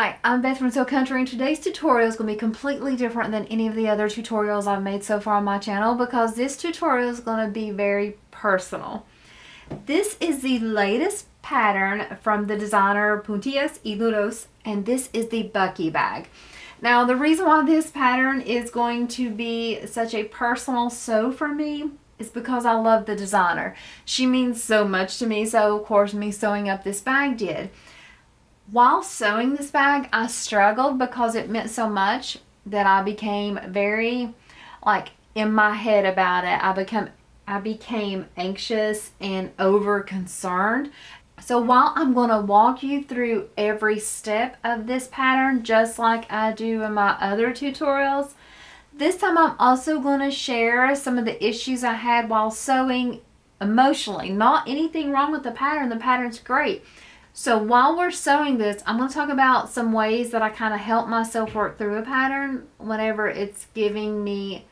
Hi, I'm Beth from So Country, and today's tutorial is going to be completely different than any of the other tutorials I've made so far on my channel because this tutorial is going to be very personal. This is the latest pattern from the designer Puntillas y Nudos, and this is the Bucky bag. Now, the reason why this pattern is going to be such a personal sew for me is because I love the designer. She means so much to me, so of course me sewing up this bag did. While sewing this bag, I struggled because it meant so much that I became very, in my head about it. I became anxious and over concerned. So while I'm going to walk you through every step of this pattern, just like I do in my other tutorials, this time I'm also going to share some of the issues I had while sewing emotionally. Not anything wrong with the pattern. The pattern's great. So while we're sewing this, I'm going to talk about some ways that I kind of help myself work through a pattern whenever it's giving me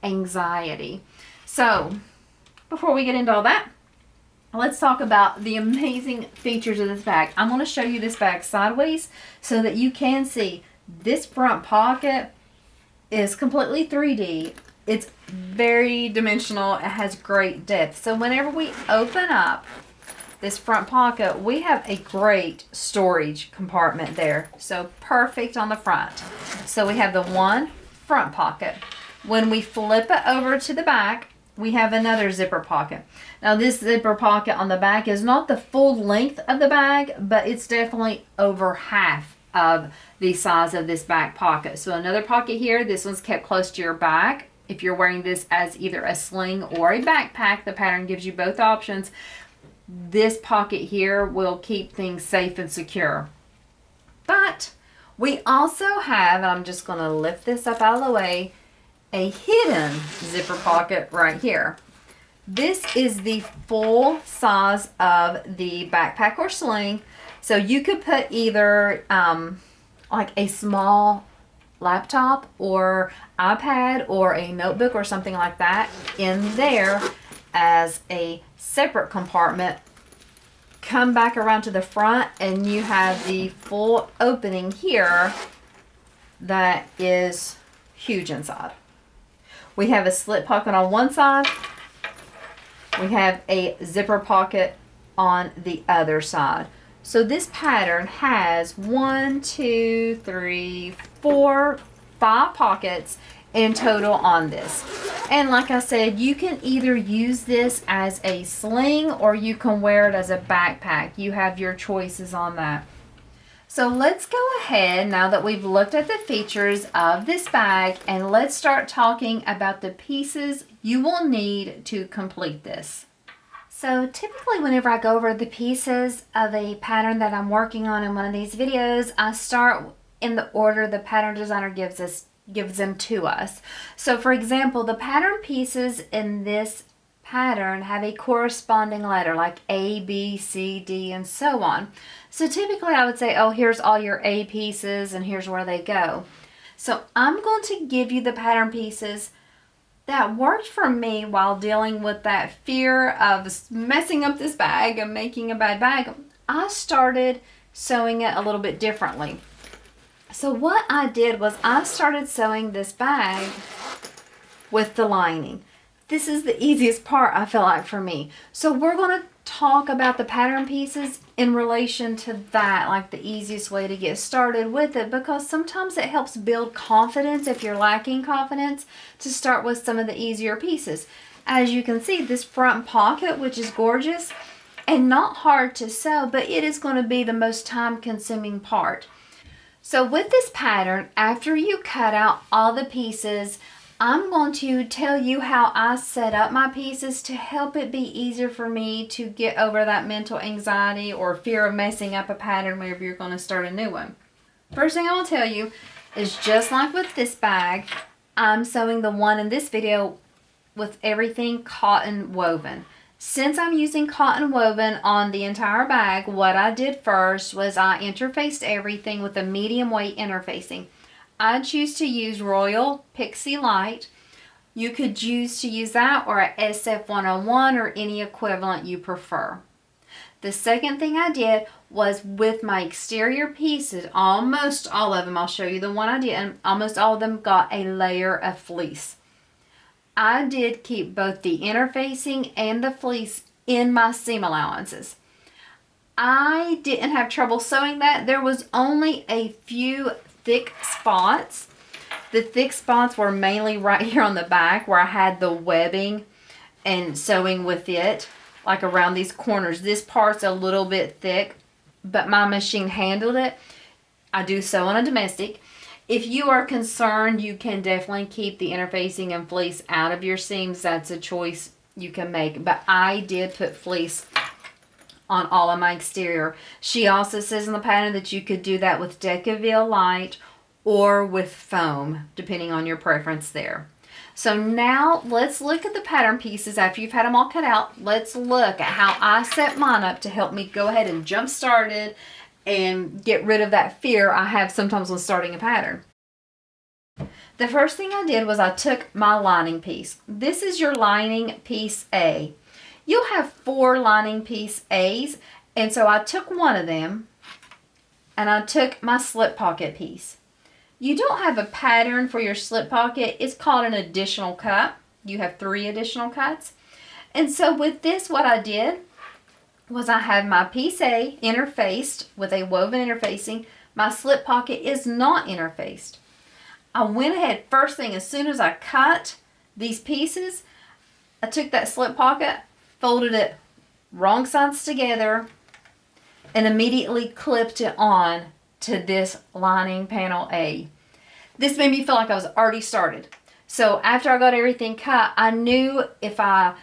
anxiety. So before we get into all that, let's talk about the amazing features of this bag. I'm going to show you this bag sideways so that you can see this front pocket is completely 3D. It's very dimensional. It has great depth. So whenever we open up this front pocket, we have a great storage compartment there. So perfect on the front. So we have the one front pocket. When we flip it over to the back, we have another zipper pocket. Now this zipper pocket on the back is not the full length of the bag, but it's definitely over half of the size of this back pocket. So another pocket here. This one's kept close to your back. If you're wearing this as either a sling or a backpack, the pattern gives you both options. This pocket here will keep things safe and secure. But we also have, and I'm just going to lift this up out of the way, a hidden zipper pocket right here. This is the full size of the backpack or sling. So you could put either like a small laptop or iPad or a notebook or something like that in there as a separate compartment. Come back around to the front and you have the full opening here that is huge inside. We have a slip pocket on one side. We have a zipper pocket on the other side. So this pattern has 1, 2, 3, 4, 5 pockets in total on this. And like I said, you can either use this as a sling or you can wear it as a backpack. You have your choices on that. So let's go ahead, now that we've looked at the features of this bag, and let's start talking about the pieces you will need to complete this. So typically whenever I go over the pieces of a pattern that I'm working on in one of these videos, I start in the order the pattern designer gives them to us. So for example, the pattern pieces in this pattern have a corresponding letter like A, B, C, D, and so on. So typically I would say, oh, here's all your A pieces and here's where they go. So I'm going to give you the pattern pieces that worked for me while dealing with that fear of messing up this bag and making a bad bag. I started sewing it a little bit differently. So what I did was I started sewing this bag with the lining. This is the easiest part, I feel like, for me. So we're going to talk about the pattern pieces in relation to that, like the easiest way to get started with it, because sometimes it helps build confidence if you're lacking confidence to start with some of the easier pieces. As you can see, this front pocket, which is gorgeous and not hard to sew, but it is going to be the most time-consuming part. So with this pattern, after you cut out all the pieces, I'm going to tell you how I set up my pieces to help it be easier for me to get over that mental anxiety or fear of messing up a pattern whenever you're going to start a new one. First thing I will tell you is, just like with this bag, I'm sewing the one in this video with everything cotton woven. Since I'm using cotton woven on the entire bag, what I did first was I interfaced everything with a medium weight interfacing. I choose to use Royal Pixie Light. You could choose to use that or a SF101 or any equivalent you prefer. The second thing I did was with my exterior pieces, almost all of them, I'll show you the one I did, and almost all of them got a layer of fleece. I did keep both the interfacing and the fleece in my seam allowances. I didn't have trouble sewing that. There was only a few thick spots. The thick spots were mainly right here on the back where I had the webbing and sewing with it, like around these corners. This part's a little bit thick, but my machine handled it. I do sew on a domestic. If you are concerned, you can definitely keep the interfacing and fleece out of your seams. That's a choice you can make. But I did put fleece on all of my exterior. She also says in the pattern that you could do that with Decaville Light or with foam, depending on your preference there. So now let's look at the pattern pieces after you've had them all cut out. Let's look at how I set mine up to help me go ahead and jump started and get rid of that fear I have sometimes when starting a pattern. The first thing I did was I took my lining piece. This is your lining piece A. You'll have 4 lining piece A's, and so I took one of them and I took my slip pocket piece. You don't have a pattern for your slip pocket. It's called an additional cut. You have 3 additional cuts. And so with this, what I did was I had my piece A interfaced with a woven interfacing. My slip pocket is not interfaced. I went ahead first thing, as soon as I cut these pieces, I took that slip pocket, folded it wrong sides together, and immediately clipped it on to this lining panel A. This made me feel like I was already started. So after I got everything cut, I knew if I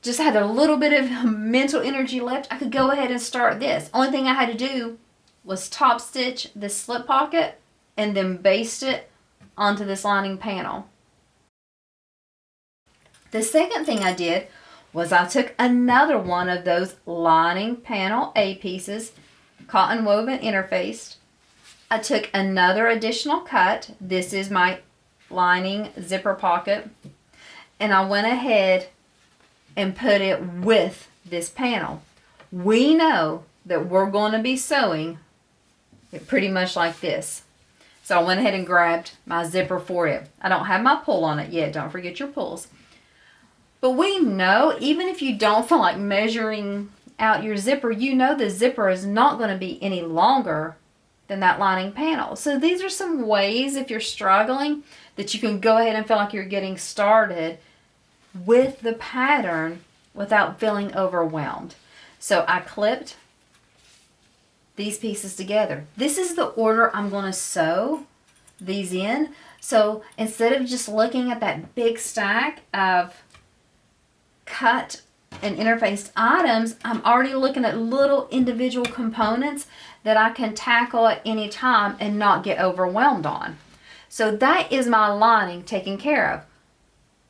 just had a little bit of mental energy left, I could go ahead and start this. Only thing I had to do was top stitch this slip pocket and then baste it onto this lining panel. The second thing I did was I took another one of those lining panel A pieces, cotton woven interfaced. I took another additional cut. This is my lining zipper pocket. And I went ahead and put it with this panel. We know that we're going to be sewing it pretty much like this. So I went ahead and grabbed my zipper for it. I don't have my pull on it yet. Don't forget your pulls. But we know, even if you don't feel like measuring out your zipper, you know the zipper is not going to be any longer than that lining panel. So these are some ways, if you're struggling, that you can go ahead and feel like you're getting started with the pattern without feeling overwhelmed. So I clipped these pieces together. This is the order I'm going to sew these in. So instead of just looking at that big stack of cut and interfaced items, I'm already looking at little individual components that I can tackle at any time and not get overwhelmed on. So that is my lining taken care of.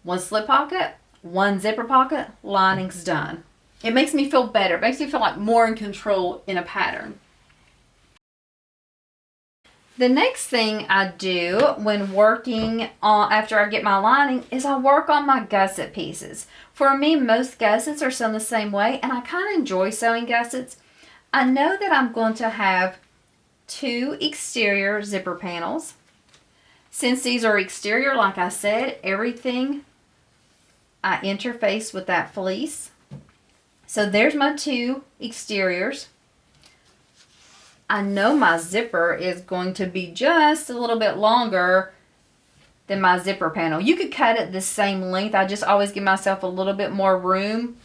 One slip pocket, one zipper pocket, lining's done. It makes me feel better. It makes me feel like more in control in a pattern. The next thing I do when working on, after I get my lining, is I work on my gusset pieces. For me, most gussets are sewn the same way, and I kind of enjoy sewing gussets. I know that I'm going to have 2 exterior zipper panels. Since these are exterior, like I said, everything I interface with that fleece. So there's my 2 exteriors. I know my zipper is going to be just a little bit longer than my zipper panel. You could cut it the same length. I just always give myself a little bit more room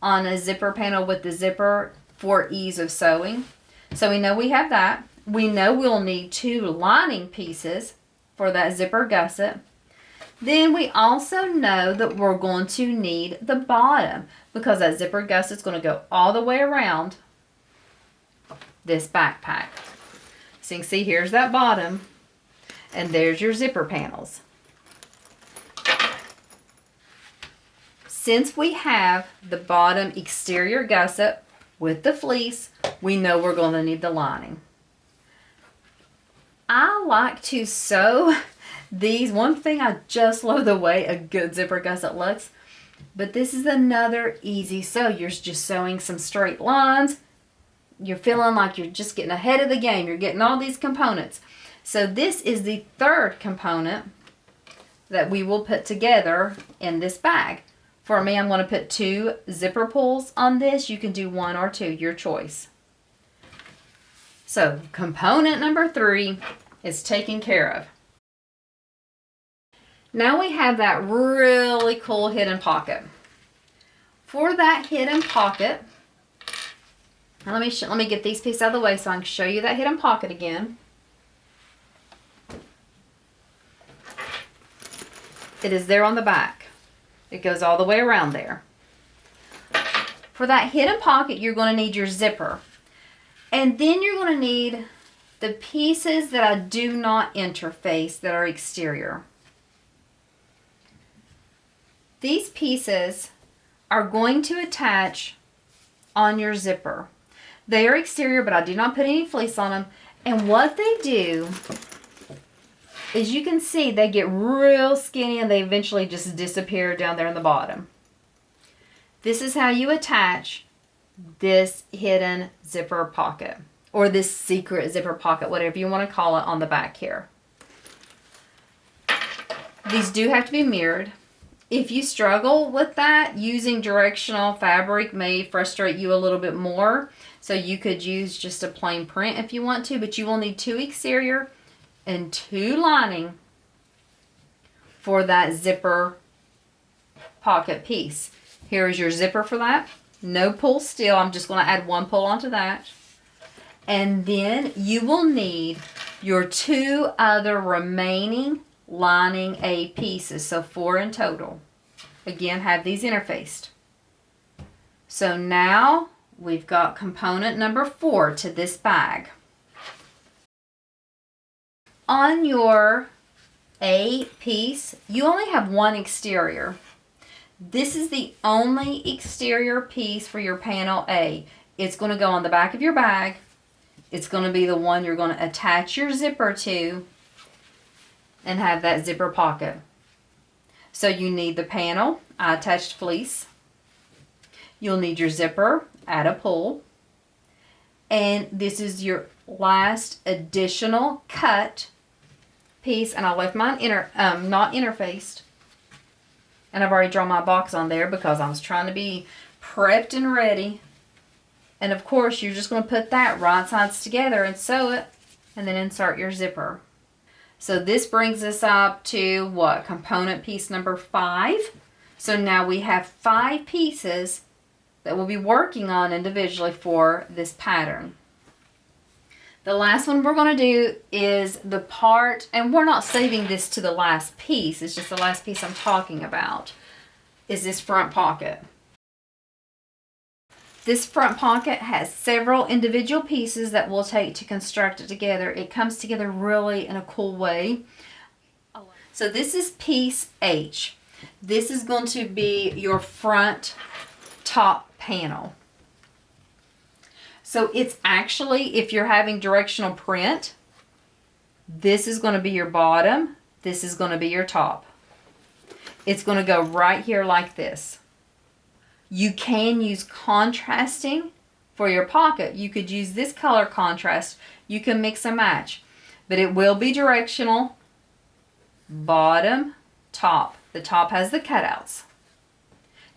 on a zipper panel with the zipper for ease of sewing. So we know we have that. We know we'll need 2 lining pieces for that zipper gusset. Then we also know that we're going to need the bottom, because that zipper gusset's going to go all the way around this backpack. So you can see here's that bottom, and there's your zipper panels. Since we have the bottom exterior gusset with the fleece, we know we're going to need the lining. I like to sew these. One thing, I just love the way a good zipper gusset looks. But this is another easy sew. You're just sewing some straight lines. You're feeling like you're just getting ahead of the game. You're getting all these components. So this is the third component that we will put together in this bag. For me, I'm going to put 2 zipper pulls on this. You can do 1 or 2, your choice. So component number 3 is taken care of. Now we have that really cool hidden pocket. For that hidden pocket, let me get these pieces out of the way so I can show you that hidden pocket again. It is there on the back. It goes all the way around there. For that hidden pocket, you're going to need your zipper. And then you're going to need the pieces that I do not interface that are exterior. These pieces are going to attach on your zipper. They are exterior, but I do not put any fleece on them. And what they do is, you can see they get real skinny and they eventually just disappear down there in the bottom. This is how you attach this hidden zipper pocket, or this secret zipper pocket, whatever you want to call it, on the back here. These do have to be mirrored. If you struggle with that, using directional fabric may frustrate you a little bit more. So you could use just a plain print if you want to, but you will need 2 exterior and 2 lining for that zipper pocket piece. Here is your zipper for that. No pull still. I'm just going to add 1 pull onto that. And then you will need your 2 other remaining lining A pieces, so 4 in total. Again, have these interfaced. So now we've got component number 4 to this bag. On your A piece, you only have 1 exterior. This is the only exterior piece for your panel A. It's going to go on the back of your bag. It's going to be the one you're going to attach your zipper to and have that zipper pocket. So you need the panel, I attached fleece. You'll need your zipper, add a pull. And this is your last additional cut piece, and I left mine not interfaced. And I've already drawn my box on there because I was trying to be prepped and ready. And of course, you're just going to put that right sides together and sew it, and then insert your zipper. So this brings us up to what? Component piece number 5. So now we have 5 pieces that we'll be working on individually for this pattern. The last one we're going to do is the part, and we're not saving this to the last piece, it's just the last piece I'm talking about, is this front pocket. This front pocket has several individual pieces that we'll take to construct it together. It comes together really in a cool way. So this is piece H. This is going to be your front top panel. So it's actually, if you're having directional print, this is going to be your bottom, this is going to be your top. It's going to go right here like this. You can use contrasting for your pocket. You could use this color contrast. You can mix and match. But it will be directional. Bottom, top. The top has the cutouts.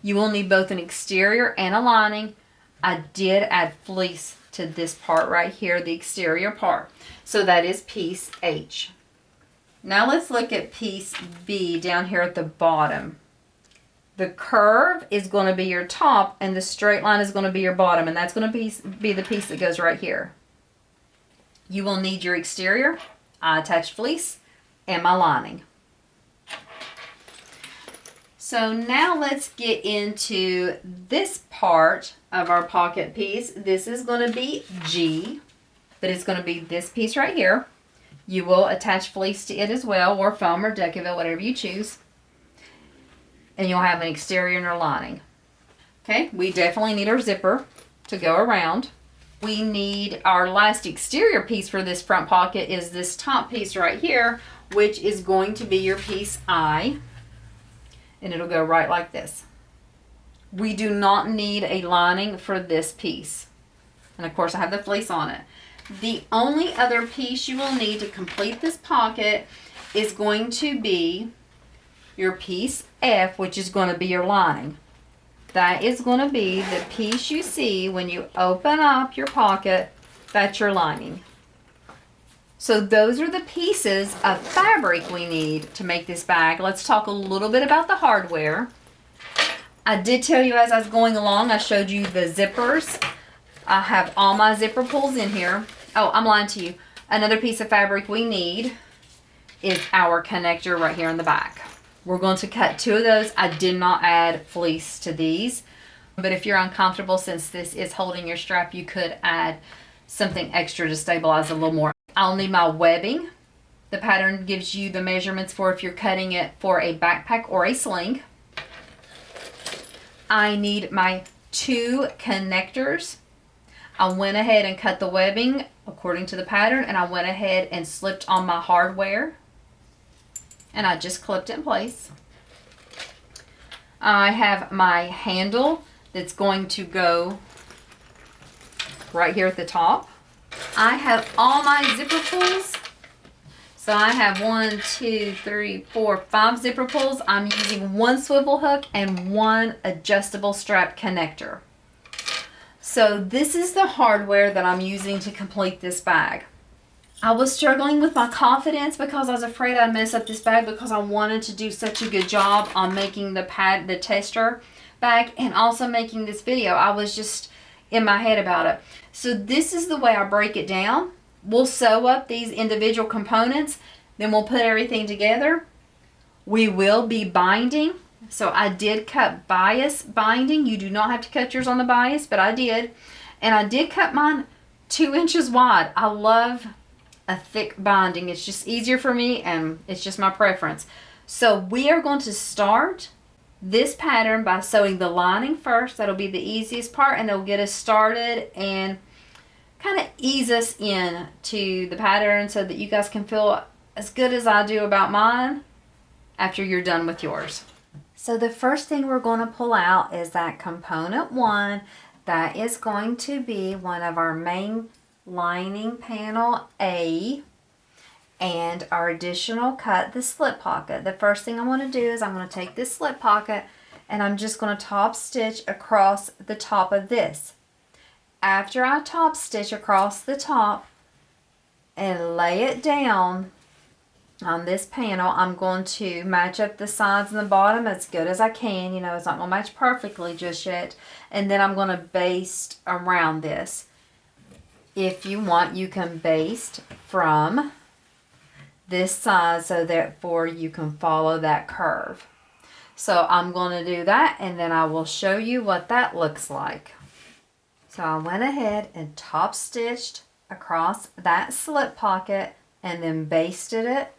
You will need both an exterior and a lining. I did add fleece to this part right here, the exterior part. So that is piece H. Now let's look at piece B down here at the bottom. The curve is going to be your top and the straight line is going to be your bottom, and that's going to be the piece that goes right here. You will need your exterior, I attached fleece, and my lining. So now let's get into this part of our pocket piece. This is going to be G, but it's going to be this piece right here. You will attach fleece to it as well, or foam or Decaville, whatever you choose. And you'll have an exterior and a lining. Okay, we definitely need our zipper to go around. We need our last exterior piece for this front pocket is this top piece right here, which is going to be your piece I. And it'll go right like this. We do not need a lining for this piece. And of course I have the fleece on it. The only other piece you will need to complete this pocket is going to be your piece F, which is going to be your lining. That is going to be the piece you see when you open up your pocket. That's your lining. So those are the pieces of fabric we need to make this bag. Let's talk a little bit about the hardware. I did tell you as I was going along, I showed you the zippers. I have all my zipper pulls in here. Oh, I'm lying to you. Another piece of fabric we need is our connector right here in the back. We're going to cut 2 of those. I did not add fleece to these, but if you're uncomfortable, since this is holding your strap, you could add something extra to stabilize a little more. I'll need my webbing. The pattern gives you the measurements for if you're cutting it for a backpack or a sling. I need my 2 connectors. I went ahead and cut the webbing according to the pattern, and I went ahead and slipped on my hardware, and I just clipped it in place. I have my handle that's going to go right here at the top. I have all my zipper pulls. So I have 1, 2, 3, 4, 5 zipper pulls. I'm using 1 swivel hook and 1 adjustable strap connector. So this is the hardware that I'm using to complete this bag. I was struggling with my confidence because I was afraid I'd mess up this bag because I wanted to do such a good job on making the tester bag and also making this video. I was just in my head about it. So this is the way I break it down. We'll sew up these individual components, then we'll put everything together. We will be binding. So I did cut bias binding. You do not have to cut yours on the bias, but I did. And I did cut mine 2 inches wide. I love a thick binding. It's just easier for me, and it's just my preference. So we are going to start this pattern by sewing the lining first. That'll be the easiest part, and it'll get us started and kind of ease us in to the pattern so that you guys can feel as good as I do about mine after you're done with yours. So the first thing we're going to pull out is that component 1. That is going to be one of our main lining panel A and our additional cut, the slip pocket. The first thing I want to do is I'm going to take this slip pocket and I'm just going to top stitch across the top of this. After I top stitch across the top and lay it down on this panel, I'm going to match up the sides and the bottom as good as I can. You know, it's not going to match perfectly just yet. And then I'm going to baste around this. If you want, you can baste from this side so therefore you can follow that curve. So I'm going to do that, and then I will show you what that looks like. So I went ahead and top stitched across that slip pocket and then basted it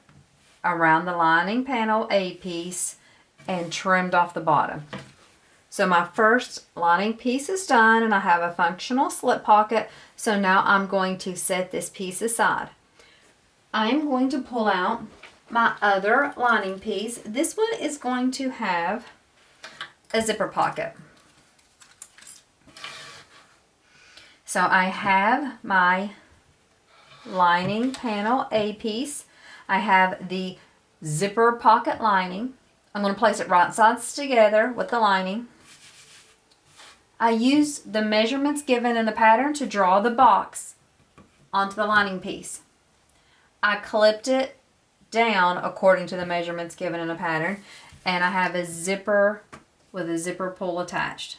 around the lining panel A piece and trimmed off the bottom. So my first lining piece is done, and I have a functional slip pocket. So now I'm going to set this piece aside. I'm going to pull out my other lining piece. This one is going to have a zipper pocket. So I have my lining panel A piece. I have the zipper pocket lining. I'm going to place it right sides together with the lining. I used the measurements given in the pattern to draw the box onto the lining piece. I clipped it down according to the measurements given in the pattern, and I have a zipper with a zipper pull attached.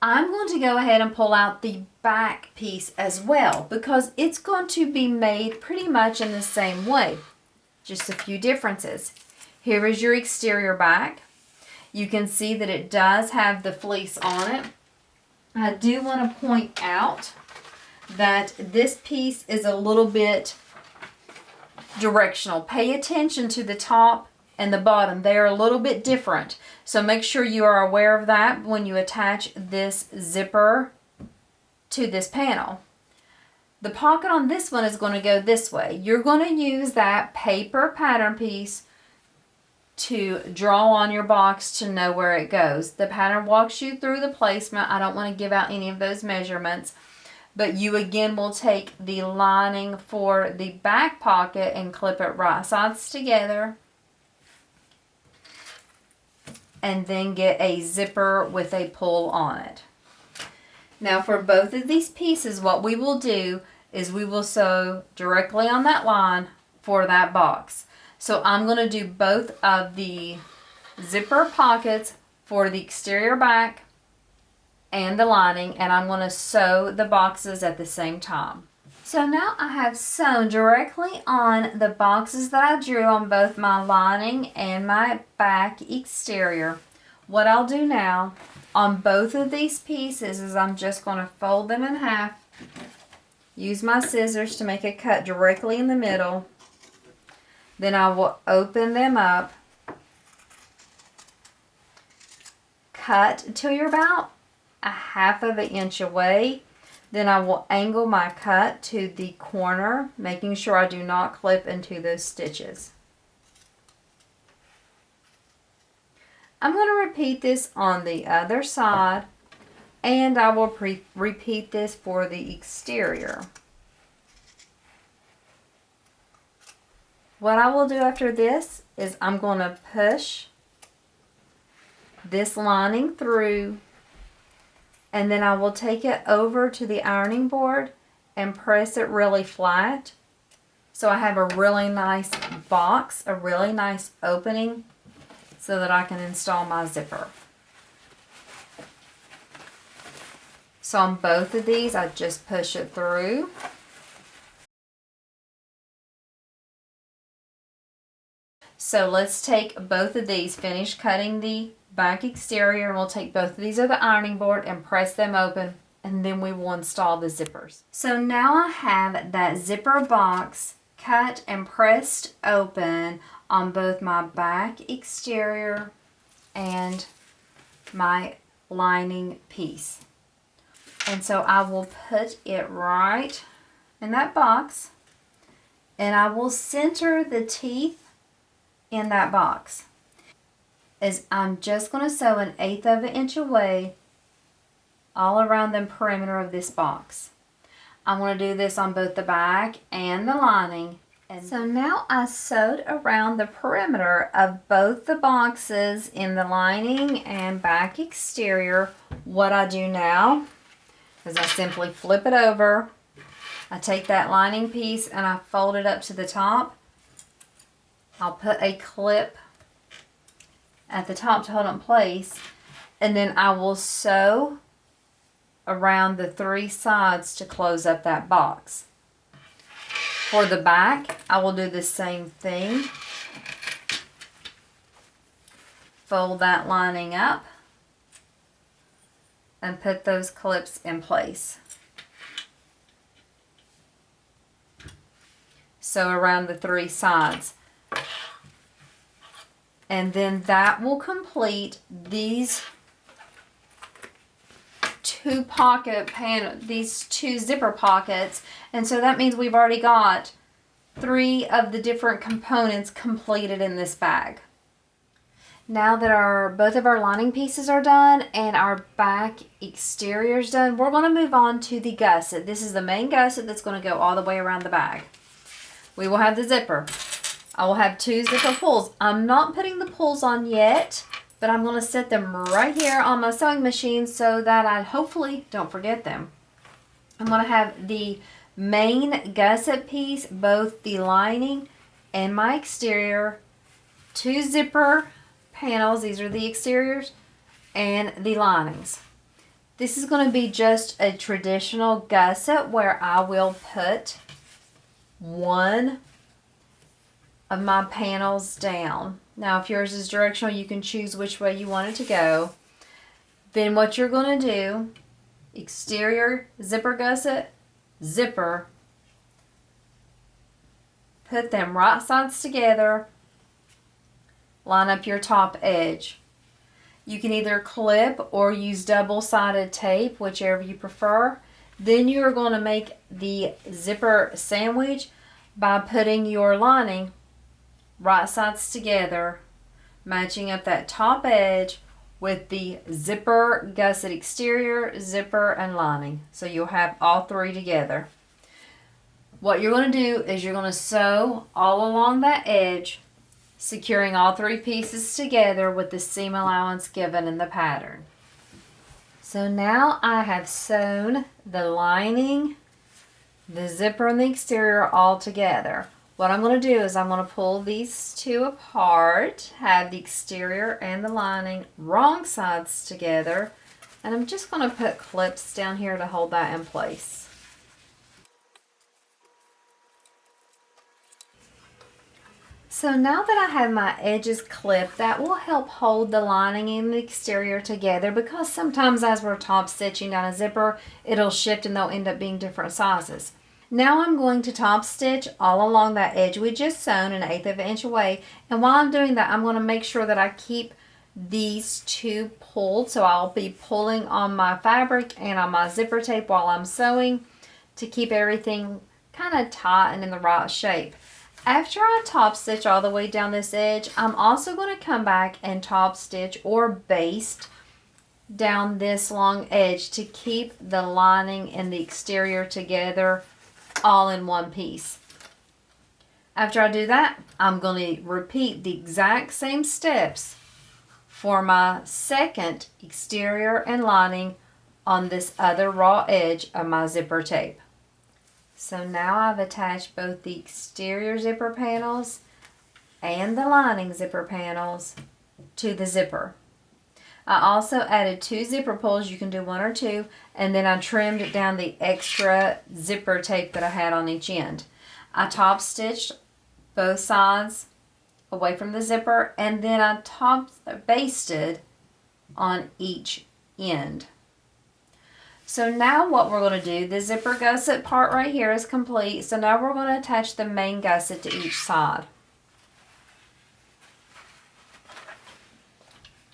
I'm going to go ahead and pull out the back piece as well because it's going to be made pretty much in the same way. Just a few differences. Here is your exterior back. You can see that it does have the fleece on it. I do want to point out that this piece is a little bit directional. Pay attention to the top and the bottom. They are a little bit different. So make sure you are aware of that when you attach this zipper to this panel. The pocket on this one is going to go this way. You're going to use that paper pattern piece to draw on your box to know where it goes. The pattern walks you through the placement. I don't want to give out any of those measurements, but you again will take the lining for the back pocket and clip it right sides together, and then get a zipper with a pull on it. Now for both of these pieces, what we will do is we will sew directly on that line for that box. So I'm going to do both of the zipper pockets for the exterior back and the lining, and I'm going to sew the boxes at the same time. So now I have sewn directly on the boxes that I drew on both my lining and my back exterior. What I'll do now on both of these pieces is I'm just going to fold them in half, use my scissors to make a cut directly in the middle. Then I will open them up, cut until you're about a 1/2 inch away. Then I will angle my cut to the corner, making sure I do not clip into those stitches. I'm going to repeat this on the other side, and I will repeat this for the exterior. What I will do after this is I'm going to push this lining through, and then I will take it over to the ironing board and press it really flat, so I have a really nice box, a really nice opening, so that I can install my zipper. So on both of these, I just push it through. So let's take both of these, finish cutting the back exterior, and we'll take both of these to the ironing board and press them open, and then we will install the zippers. So now I have that zipper box cut and pressed open on both my back exterior and my lining piece. And so I will put it right in that box, and I will center the teeth in that box. Is I'm just going to sew an 1/8 inch away all around the perimeter of this box. I'm going to do this on both the back and the lining. And so now I sewed around the perimeter of both the boxes in the lining and back exterior. What I do now is I simply flip it over. I take that lining piece and I fold it up to the top. I'll put a clip at the top to hold it in place, and then I will sew around the 3 sides to close up that box. For the back, I will do the same thing. Fold that lining up and put those clips in place. Sew around the 3 sides. And then that will complete these these 2 zipper pockets. And so that means we've already got 3 of the different components completed in this bag. Now that both of our lining pieces are done and our back exterior is done, we're going to move on to the gusset. This is the main gusset that's going to go all the way around the bag. We will have the zipper. I will have 2 zipper pulls. I'm not putting the pulls on yet, but I'm going to set them right here on my sewing machine so that I hopefully don't forget them. I'm going to have the main gusset piece, both the lining and my exterior, 2 zipper panels, these are the exteriors, and the linings. This is going to be just a traditional gusset where I will put one of my panels down. Now if yours is directional, you can choose which way you want it to go. Then what you're going to do, exterior zipper gusset, zipper, put them right sides together, line up your top edge. You can either clip or use double-sided tape, whichever you prefer. Then you're going to make the zipper sandwich by putting your lining right sides together, matching up that top edge with the zipper gusset exterior, zipper, and lining. So you'll have all three together. What you're going to do is you're going to sew all along that edge, securing all three pieces together with the seam allowance given in the pattern. So now I have sewn the lining, the zipper, and the exterior all together. What I'm going to do is I'm going to pull these two apart, have the exterior and the lining wrong sides together, and I'm just going to put clips down here to hold that in place. So now that I have my edges clipped, that will help hold the lining and the exterior together, because sometimes as we're top stitching down a zipper, it'll shift and they'll end up being different sizes. Now I'm going to top stitch all along that edge we just sewn 1/8 of an inch away, and while I'm doing that, I'm going to make sure that I keep these two pulled. So I'll be pulling on my fabric and on my zipper tape while I'm sewing to keep everything kind of tight and in the right shape. After I top stitch all the way down this edge, I'm also going to come back and top stitch or baste down this long edge to keep the lining and the exterior together all in one piece. After I do that, I'm going to repeat the exact same steps for my second exterior and lining on this other raw edge of my zipper tape. So now I've attached both the exterior zipper panels and the lining zipper panels to the zipper. I also added 2 zipper pulls, you can do 1 or 2, and then I trimmed down the extra zipper tape that I had on each end. I top stitched both sides away from the zipper, and then I basted on each end. So now what we're going to do, the zipper gusset part right here is complete, so now we're going to attach the main gusset to each side.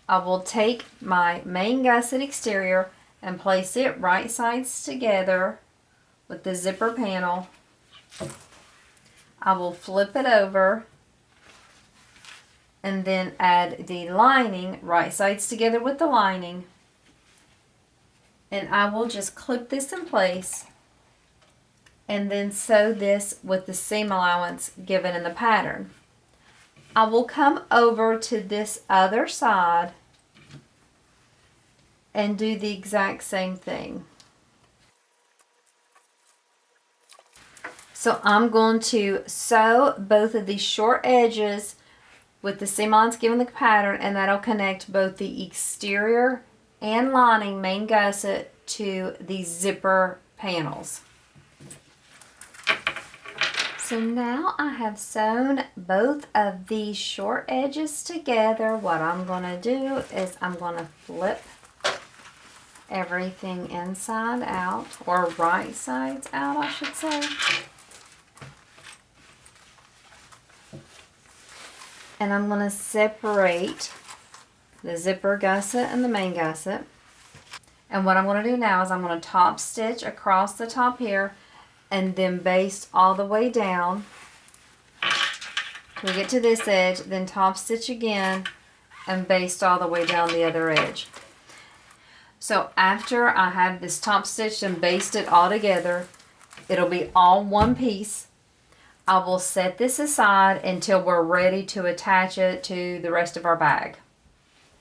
I will take my main gusset exterior and place it right sides together with the zipper panel. I will flip it over and then add the lining right sides together with the lining. And I will just clip this in place and then sew this with the seam allowance given in the pattern. I will come over to this other side and do the exact same thing. So I'm going to sew both of these short edges with the seam allowance given the pattern, and that'll connect both the exterior and lining main gusset to the zipper panels. So now I have sewn both of these short edges together. What I'm going to do is I'm going to flip everything inside out, or right sides out I should say. And I'm going to separate the zipper gusset and the main gusset. And what I'm going to do now is I'm going to top stitch across the top here and then baste all the way down till we get to this edge, then top stitch again and baste all the way down the other edge. So after I have this top stitched and basted all together, it'll be all one piece. I will set this aside until we're ready to attach it to the rest of our bag.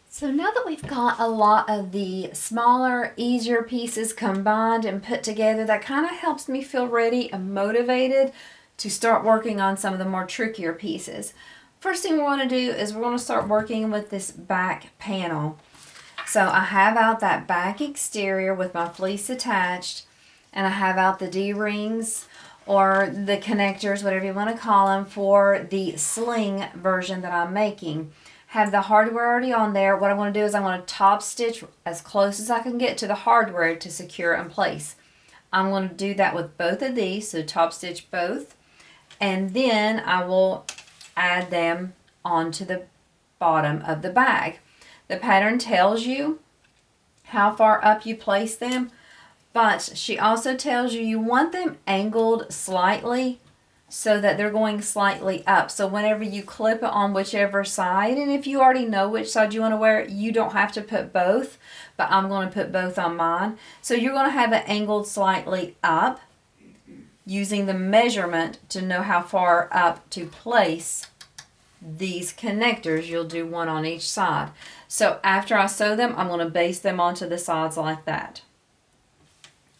So now that we've got a lot of the smaller, easier pieces combined and put together, that kind of helps me feel ready and motivated to start working on some of the more trickier pieces. First thing we want to do is we're going to start working with this back panel. So I have out that back exterior with my fleece attached, and I have out the D-rings or the connectors, whatever you want to call them, for the sling version that I'm making. Have the hardware already on there. What I want to do is I want to top stitch as close as I can get to the hardware to secure it in place. I'm going to do that with both of these, so top stitch both, and then I will add them onto the bottom of the bag. The pattern tells you how far up you place them, but she also tells you want them angled slightly so that they're going slightly up. So whenever you clip it on whichever side, and if you already know which side you want to wear, you don't have to put both, but I'm going to put both on mine. So you're going to have it angled slightly up, using the measurement to know how far up to place these connectors. You'll do one on each side. So after I sew them, I'm going to baste them onto the sides like that.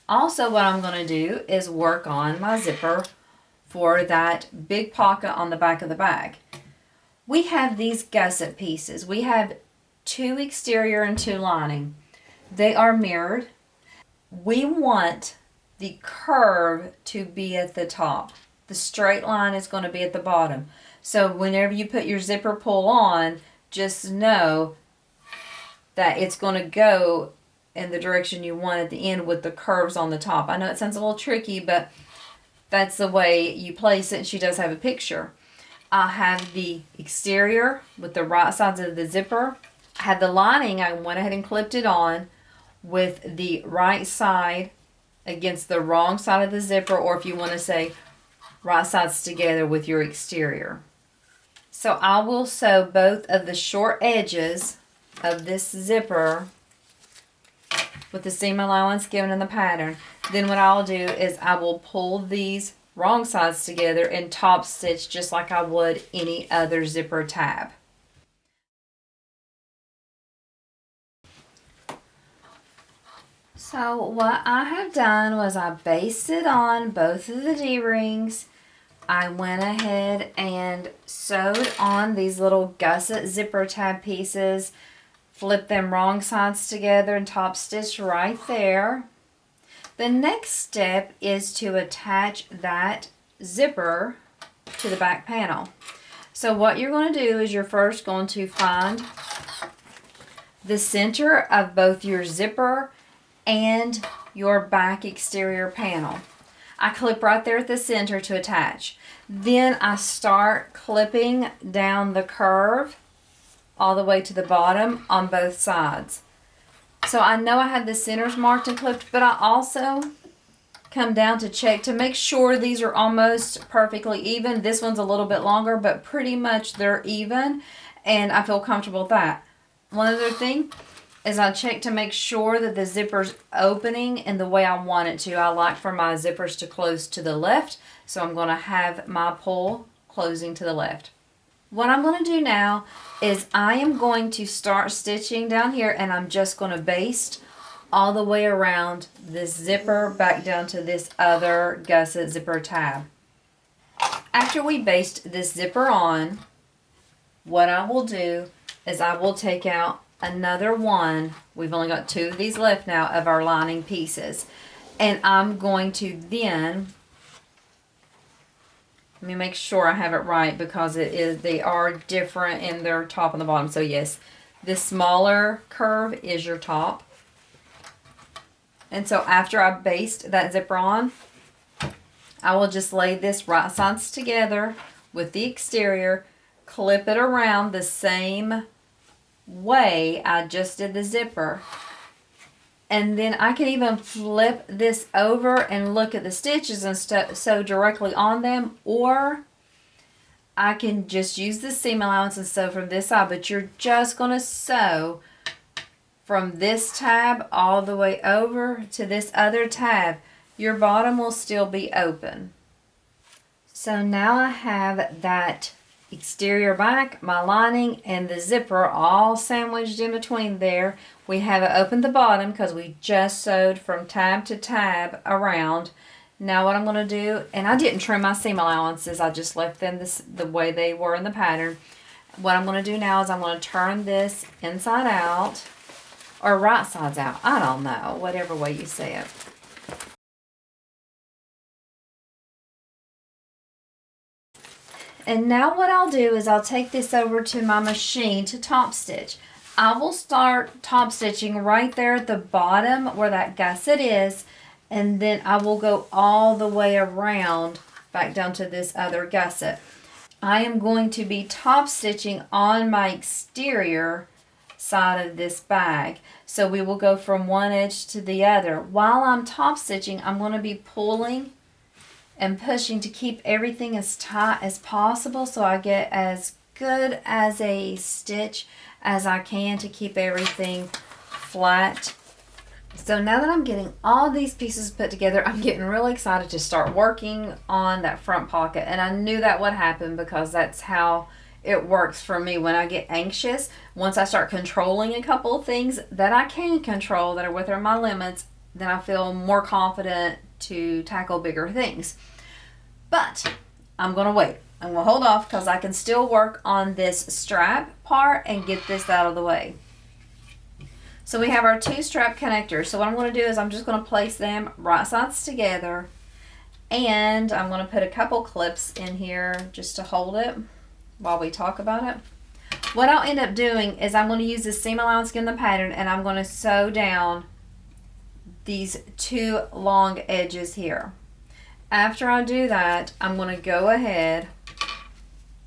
Also, what I'm going to do is work on my zipper for that big pocket on the back of the bag. We have these gusset pieces. We have 2 exterior and 2 lining. They are mirrored. We want the curve to be at the top. The straight line is going to be at the bottom. So whenever you put your zipper pull on, just know that it's going to go in the direction you want at the end with the curves on the top. I know it sounds a little tricky, but that's the way you place it. She does have a picture. I have the exterior with the right sides of the zipper. I have the lining. I went ahead and clipped it on with the right side against the wrong side of the zipper, or if you want to say right sides together with your exterior. So I will sew both of the short edges of this zipper with the seam allowance given in the pattern. Then what I'll do is I will pull these wrong sides together and top stitch just like I would any other zipper tab. So what I have done was I basted on both of the D-rings. I went ahead and sewed on these little gusset zipper tab pieces, flip them wrong sides together and top stitch right there. The next step is to attach that zipper to the back panel. So what you're going to do is you're first going to find the center of both your zipper and your back exterior panel. I clip right there at the center to attach. Then I start clipping down the curve all the way to the bottom on both sides. So I know I have the centers marked and clipped, but I also come down to check to make sure these are almost perfectly even. This one's a little bit longer, but pretty much they're even, and I feel comfortable with that. One other thing is I check to make sure that the zipper's opening in the way I want it to. I like for my zippers to close to the left, so I'm going to have my pull closing to the left. What I'm going to do now is I am going to start stitching down here, and I'm just going to baste all the way around this zipper back down to this other gusset zipper tab. After we baste this zipper on, what I will do is I will take out another one. We've only got 2 of these left now of our lining pieces, and I'm going to then, let me make sure I have it right because they are different in their top and the bottom. So yes, this smaller curve is your top. And so after I baste that zipper on, I will just lay this right sides together with the exterior, clip it around the same way I just did the zipper, and then I can even flip this over and look at the stitches and sew directly on them, or I can just use the seam allowance and sew from this side, but you're just going to sew from this tab all the way over to this other tab. Your bottom will still be open. So now I have that exterior back, my lining, and the zipper all sandwiched in between there. We haven't opened the bottom because we just sewed from tab to tab around. Now what I'm going to do, and I didn't trim my seam allowances, I just left them the way they were in the pattern. What I'm going to do now is I'm going to turn this inside out, or right sides out, I don't know, whatever way you say it. And now what I'll do is I'll take this over to my machine to top stitch. I will start top stitching right there at the bottom where that gusset is, and then I will go all the way around back down to this other gusset. I am going to be top stitching on my exterior side of this bag. So we will go from one edge to the other. While I'm top stitching, I'm going to be pulling and pushing to keep everything as tight as possible so I get as good as a stitch as I can to keep everything flat. So now that I'm getting all these pieces put together, I'm getting really excited to start working on that front pocket. And I knew that would happen because that's how it works for me when I get anxious. Once I start controlling a couple of things that I can control that are within my limits, then I feel more confident to tackle bigger things. But I'm going to wait. I'm going to hold off because I can still work on this strap part and get this out of the way. So we have our 2 strap connectors. So what I'm going to do is I'm just going to place them right sides together, and I'm going to put a couple clips in here just to hold it while we talk about it. What I'll end up doing is I'm going to use the seam allowance in the pattern, and I'm going to sew down these 2 long edges here. After I do that, I'm going to go ahead,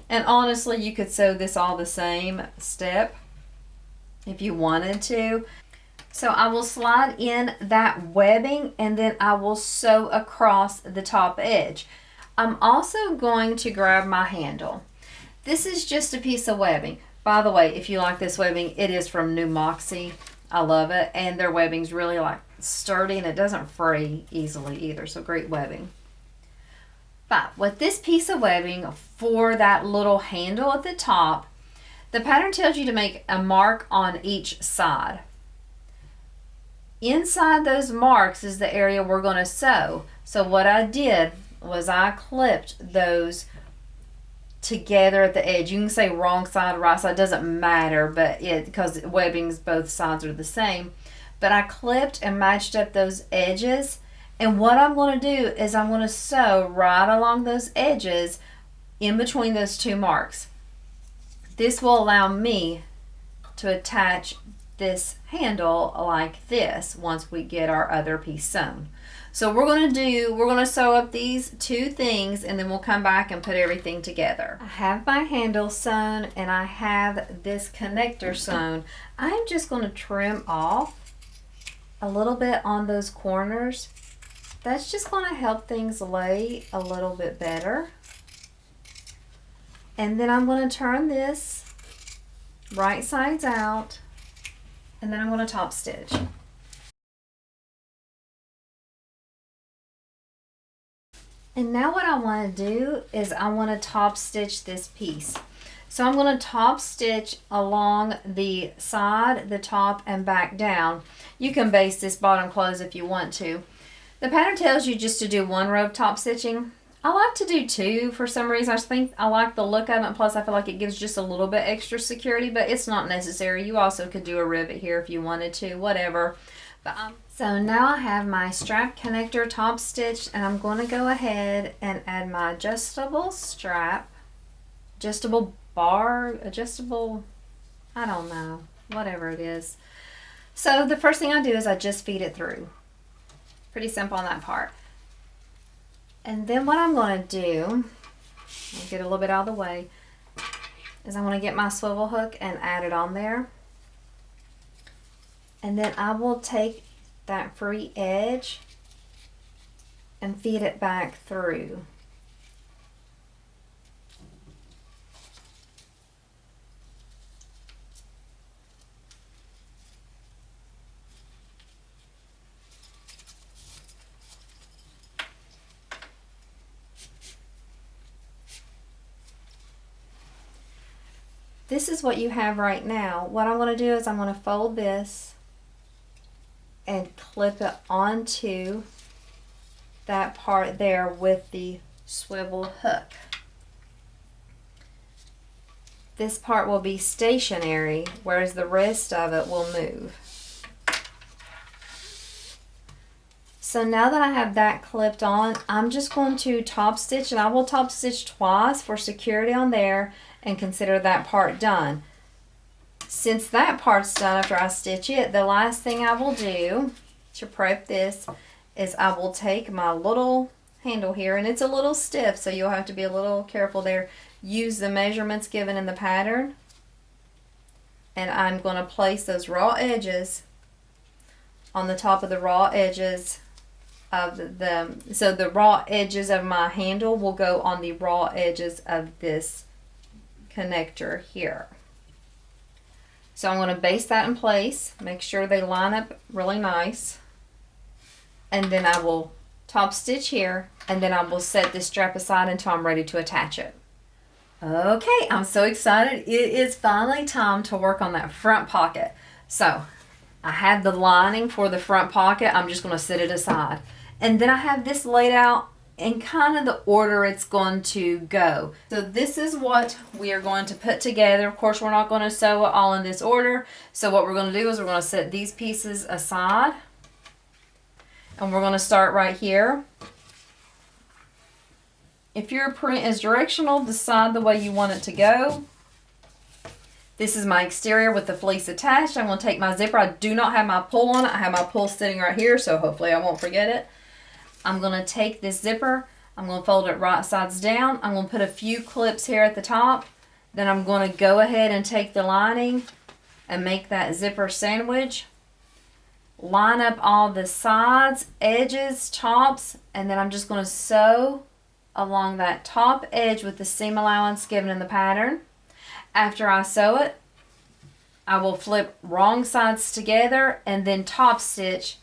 and honestly you could sew this all the same step if you wanted to. So I will slide in that webbing and then I will sew across the top edge. I'm also going to grab my handle. This is just a piece of webbing. By the way, if you like this webbing, it is from New Moxie. I love it, and their webbing's really like sturdy and it doesn't fray easily either, so great webbing. But with this piece of webbing for that little handle at the top, the pattern tells you to make a mark on each side. Inside those marks is the area we're going to sew. So what I did was I clipped those together at the edge. You can say wrong side, right side, doesn't matter, but because webbings both sides are the same. But I clipped and matched up those edges, and what I'm going to do is I'm going to sew right along those edges in between those 2 marks. This will allow me to attach this handle like this once we get our other piece sewn. So we're going to sew up these 2 things, and then we'll come back and put everything together. I have my handle sewn and I have this connector sewn. I'm just going to trim off a little bit on those corners. That's just going to help things lay a little bit better. And then I'm going to turn this right sides out, and then I'm going to top stitch. And now what I want to do is I want to top stitch this piece. So I'm going to top stitch along the side, the top, and back down. You can base this bottom close if you want to. The pattern tells you just to do 1 row of top stitching. I like to do 2 for some reason. I just think I like the look of it, plus I feel like it gives just a little bit extra security, but it's not necessary. You also could do a rivet here if you wanted to, whatever. So now I have my strap connector top stitched, and I'm going to go ahead and add my adjustable strap, adjustable bar, adjustable, I don't know, whatever it is. So the first thing I do is I just feed it through. Pretty simple on that part. And then what I'm going to do, I'll get a little bit out of the way, is I'm going to get my swivel hook and add it on there. And then I will take that free edge and feed it back through. This is what you have right now. What I'm going to do is I'm going to fold this and clip it onto that part there with the swivel hook. This part will be stationary, whereas the rest of it will move. So now that I have that clipped on, I'm just going to top stitch, and I will top stitch twice for security on there and consider that part done. Since that part's done after I stitch it, the last thing I will do to prep this is I will take my little handle here, and it's a little stiff, so you'll have to be a little careful there. Use the measurements given in the pattern, and I'm going to place those raw edges on the top of the raw edges of so the raw edges of my handle will go on the raw edges of this connector here. So I'm going to base that in place, make sure they line up really nice, and then I will top stitch here, and then I will set this strap aside until I'm ready to attach it. Okay, I'm so excited. It is finally time to work on that front pocket. So I have the lining for the front pocket. I'm just going to set it aside. And then I have this laid out in kind of the order it's going to go. So this is what we are going to put together. Of course, we're not going to sew it all in this order. So what we're going to do is we're going to set these pieces aside. And we're going to start right here. If your print is directional, decide the way you want it to go. This is my exterior with the fleece attached. I'm going to take my zipper. I do not have my pull on it. I have my pull sitting right here, so hopefully I won't forget it. I'm going to take this zipper. I'm going to fold it right sides down. I'm going to put a few clips here at the top. Then I'm going to go ahead and take the lining and make that zipper sandwich. Line up all the sides, edges, tops, and then I'm just going to sew along that top edge with the seam allowance given in the pattern. After I sew it, I will flip wrong sides together and then top stitch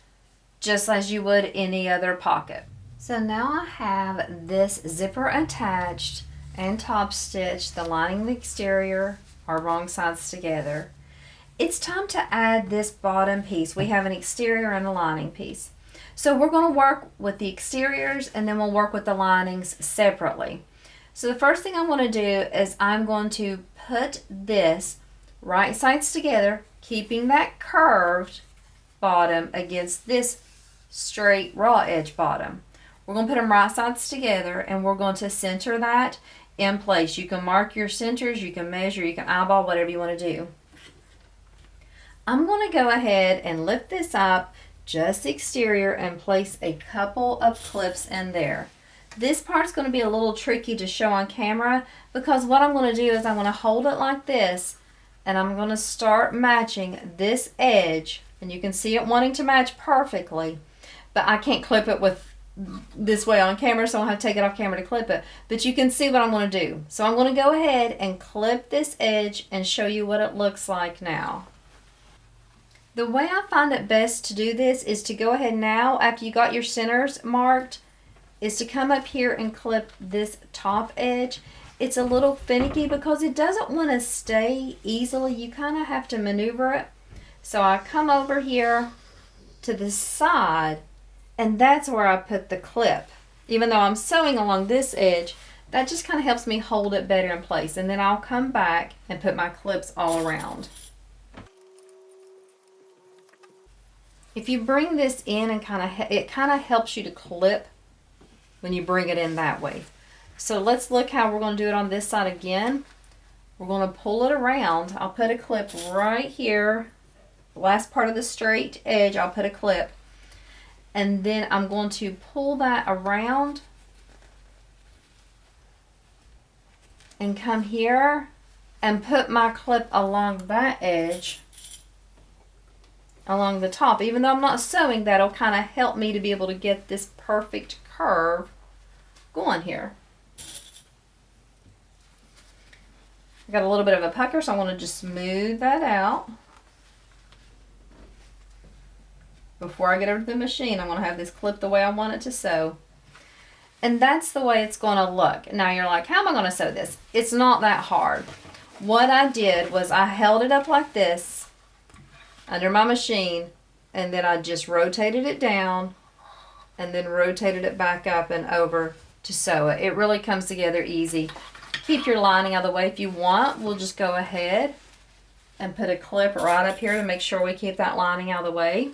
just as you would any other pocket. So now I have this zipper attached and top stitched, the lining and the exterior are wrong sides together. It's time to add this bottom piece. We have an exterior and a lining piece. So we're going to work with the exteriors and then we'll work with the linings separately. So the first thing I'm going to do is I'm going to put this right sides together, keeping that curved bottom against this straight raw edge bottom. We're going to put them right sides together and we're going to center that in place. You can mark your centers, you can measure, you can eyeball, whatever you want to do. I'm going to go ahead and lift this up just the exterior and place a couple of clips in there. This part's going to be a little tricky to show on camera because what I'm going to do is I'm going to hold it like this and I'm going to start matching this edge, and you can see it wanting to match perfectly, but I can't clip it with this way on camera, so I'll have to take it off camera to clip it, but you can see what I'm going to do. So I'm going to go ahead and clip this edge and show you what it looks like now. The way I find it best to do this is to go ahead now, after you got your centers marked, is to come up here and clip this top edge. It's a little finicky because it doesn't want to stay easily. You kind of have to maneuver it. So I come over here to the side and that's where I put the clip. Even though I'm sewing along this edge, that just kind of helps me hold it better in place. And then I'll come back and put my clips all around. If you bring this in and it kind of helps you to clip when you bring it in that way. So let's look how we're going to do it on this side again. We're going to pull it around. I'll put a clip right here. The last part of the straight edge, I'll put a clip. And then I'm going to pull that around and come here and put my clip along that edge, along the top. Even though I'm not sewing, that'll kind of help me to be able to get this perfect curve going here. I got a little bit of a pucker, so I want to just smooth that out. Before I get over to the machine, I'm going to have this clipped the way I want it to sew. And that's the way it's going to look. Now you're like, how am I going to sew this? It's not that hard. What I did was I held it up like this under my machine, and then I just rotated it down and then rotated it back up and over to sew it. It really comes together easy. Keep your lining out of the way if you want. We'll just go ahead and put a clip right up here to make sure we keep that lining out of the way.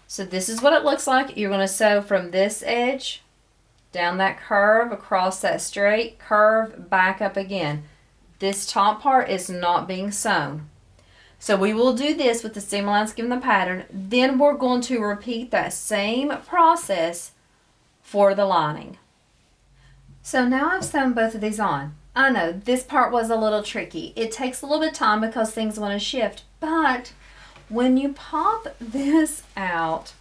So this is what it looks like. You're going to sew from this edge down that curve, across that straight curve, back up again. This top part is not being sewn. So we will do this with the seam allowance given the pattern. Then we're going to repeat that same process for the lining. So now I've sewn both of these on. I know this part was a little tricky. It takes a little bit of time because things want to shift, but when you pop this out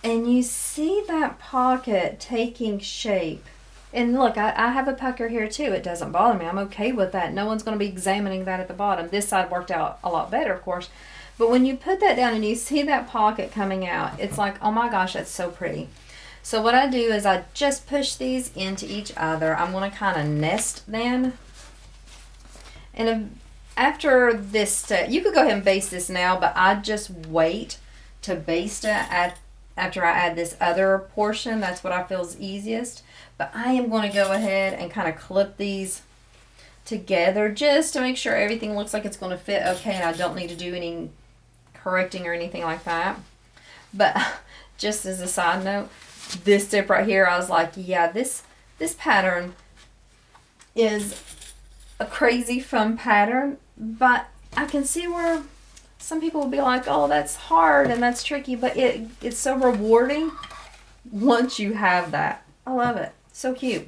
And you see that pocket taking shape. And look, I have a pucker here too. It doesn't bother me. I'm okay with that. No one's going to be examining that at the bottom. This side worked out a lot better, of course. But when you put that down and you see that pocket coming out, it's like, oh my gosh, that's so pretty. So what I do is I just push these into each other. I'm going to kind of nest them. And after this step, you could go ahead and baste this now, but I just wait to baste it after I add this other portion. That's what I feel is easiest. But I am going to go ahead and kind of clip these together just to make sure everything looks like it's going to fit okay, and I don't need to do any correcting or anything like that. But just as a side note, this zip right here, I was like, yeah, this pattern is a crazy fun pattern, but I can see where some people will be like, oh, that's hard and that's tricky, but it's so rewarding once you have that. I love it. So cute.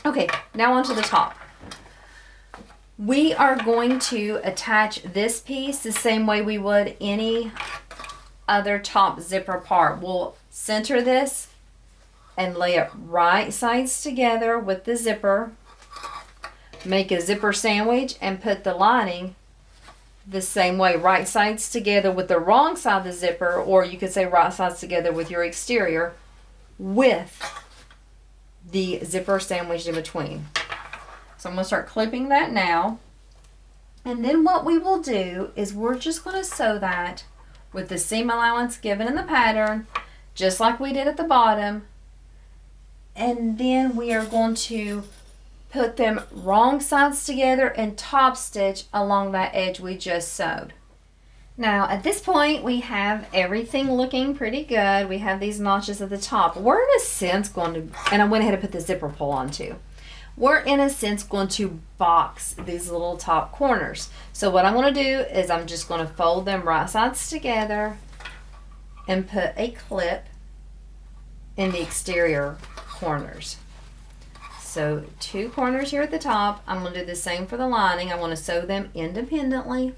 Okay, now onto the top. We are going to attach this piece the same way we would any other top zipper part. We'll center this and lay it right sides together with the zipper. Make a zipper sandwich and put the lining the same way, right sides together with the wrong side of the zipper, or you could say right sides together with your exterior with the zipper sandwiched in between. So I'm going to start clipping that now. And then what we will do is we're just going to sew that with the seam allowance given in the pattern, just like we did at the bottom. And then we are going to put them wrong sides together and top stitch along that edge we just sewed. Now at this point we have everything looking pretty good. We have these notches at the top. We're in a sense going to, and I went ahead and put the zipper pull on too. We're in a sense going to box these little top corners. So what I'm going to do is I'm just going to fold them right sides together and put a clip in the exterior corners. So 2 corners here at the top. I'm going to do the same for the lining. I want to sew them independently.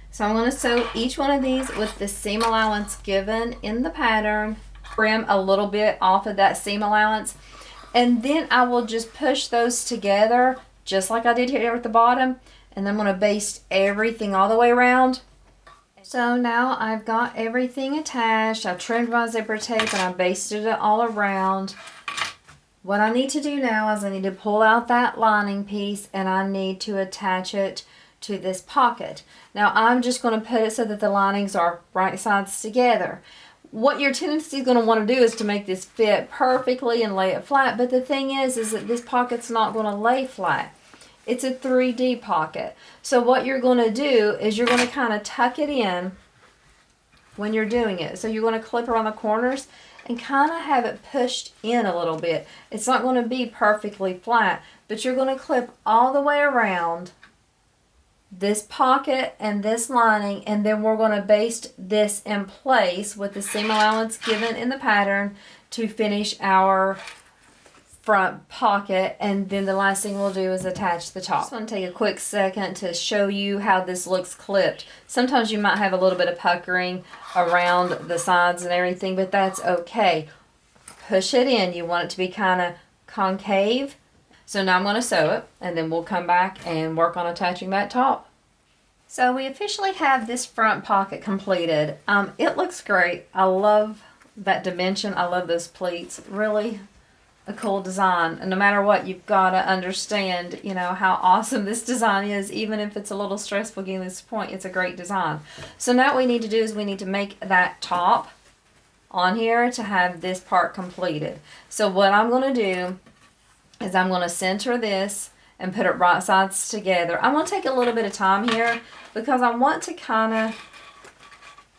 So I'm going to sew each one of these with the seam allowance given in the pattern. Trim a little bit off of that seam allowance. And then I will just push those together just like I did here at the bottom. And then I'm going to baste everything all the way around. So now I've got everything attached. I've trimmed my zipper tape and I basted it all around. What I need to do now is I need to pull out that lining piece and I need to attach it to this pocket. Now I'm just going to put it so that the linings are right sides together. What your tendency is going to want to do is to make this fit perfectly and lay it flat, but the thing is that this pocket's not going to lay flat. It's a 3D pocket. So what you're going to do is you're going to kind of tuck it in when you're doing it. So you're going to clip around the corners and kind of have it pushed in a little bit. It's not going to be perfectly flat, but you're going to clip all the way around this pocket and this lining, and then we're going to baste this in place with the seam allowance given in the pattern to finish our front pocket. And then the last thing we'll do is attach the top. I just want to take a quick second to show you how this looks clipped. Sometimes you might have a little bit of puckering around the sides and everything, but that's okay. Push it in. You want it to be kind of concave. So now I'm going to sew it, and then we'll come back and work on attaching that top. So we officially have this front pocket completed. It looks great. I love that dimension. I love those pleats. Really a cool design. And no matter what, you've got to understand, you know, how awesome this design is. Even if it's a little stressful getting to this point, it's a great design. So now what we need to do is we need to make that top on here to have this part completed. So what I'm going to do is I'm going to center this and put it right sides together. I'm going to take a little bit of time here because I want to kind of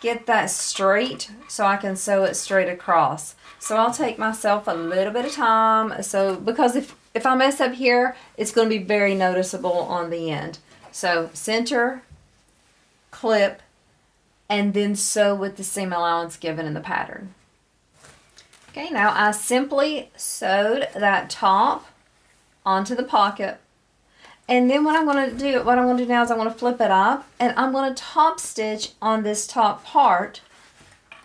get that straight so I can sew it straight across. So I'll take myself a little bit of time. So because if I mess up here, it's going to be very noticeable on the end. So center, clip, and then sew with the seam allowance given in the pattern. Okay, now I simply sewed that top onto the pocket, And then what I'm going to do now is I'm going to flip it up and I'm going to top stitch on this top part,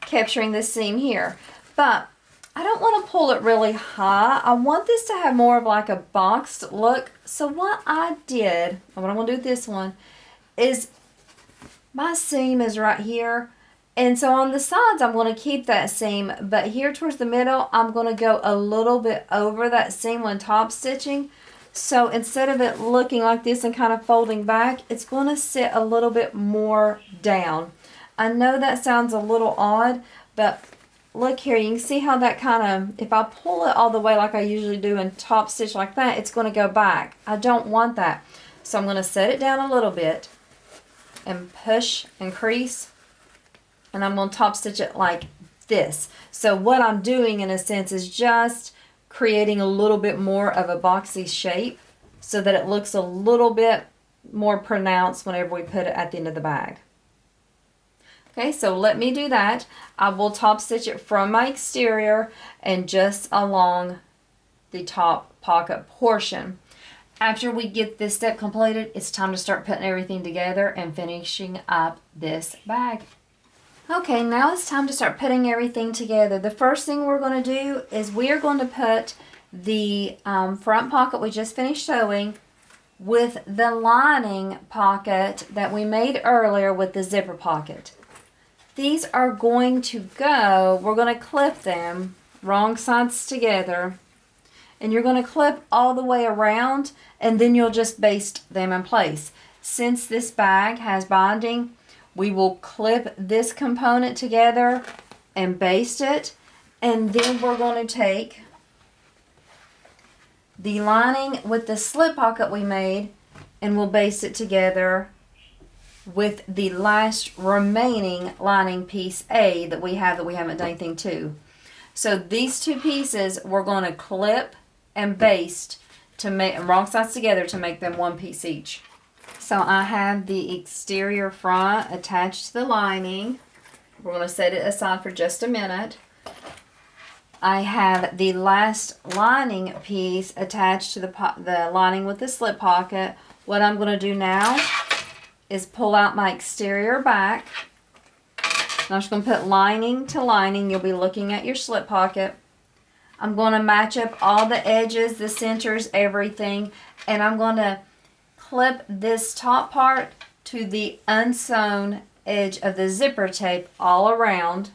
capturing this seam here. But I don't want to pull it really high. I want this to have more of like a boxed look. So what I did, and what I'm going to do with this one, is my seam is right here. And so on the sides, I'm going to keep that seam. But here towards the middle, I'm going to go a little bit over that seam when top stitching. So instead of it looking like this and kind of folding back, it's going to sit a little bit more down. I know that sounds a little odd, but look here, you can see how that kind of, if I pull it all the way like I usually do and top stitch like that, it's going to go back. I don't want that. So I'm going to set it down a little bit and push and crease, and I'm going to top stitch it like this. So what I'm doing in a sense is just creating a little bit more of a boxy shape so that it looks a little bit more pronounced whenever we put it at the end of the bag. Okay, so let me do that. I will top stitch it from my exterior and just along the top pocket portion. After we get this step completed, it's time to start putting everything together and finishing up this bag. Okay, now it's time to start putting everything together. The first thing we're going to do is we are going to put the front pocket we just finished sewing with the lining pocket that we made earlier with the zipper pocket. These are going to go, we're going to clip them wrong sides together, and you're going to clip all the way around, and then you'll just baste them in place. Since this bag has binding, we will clip this component together and baste it, and then we're going to take the lining with the slip pocket we made and we'll baste it together with the last remaining lining piece A that we haven't done anything to. So these two pieces we're going to clip and baste to make wrong sides together to make them one piece each. So I have the exterior front attached to the lining. We're going to set it aside for just a minute. I have the last lining piece attached to the lining with the slip pocket. What I'm going to do now is pull out my exterior back. I'm just going to put lining to lining. You'll be looking at your slip pocket. I'm going to match up all the edges, the centers, everything, and I'm going to clip this top part to the unsewn edge of the zipper tape all around.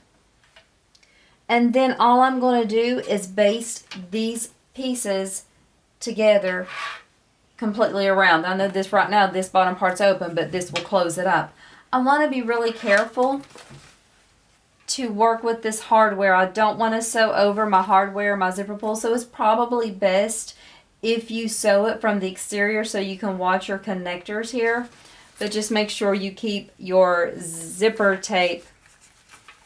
And then all I'm going to do is baste these pieces together completely around. I know this right now, this bottom part's open, but this will close it up. I want to be really careful to work with this hardware. I don't want to sew over my hardware, my zipper pull, so it's probably best if you sew it from the exterior so you can watch your connectors here. But just make sure you keep your zipper tape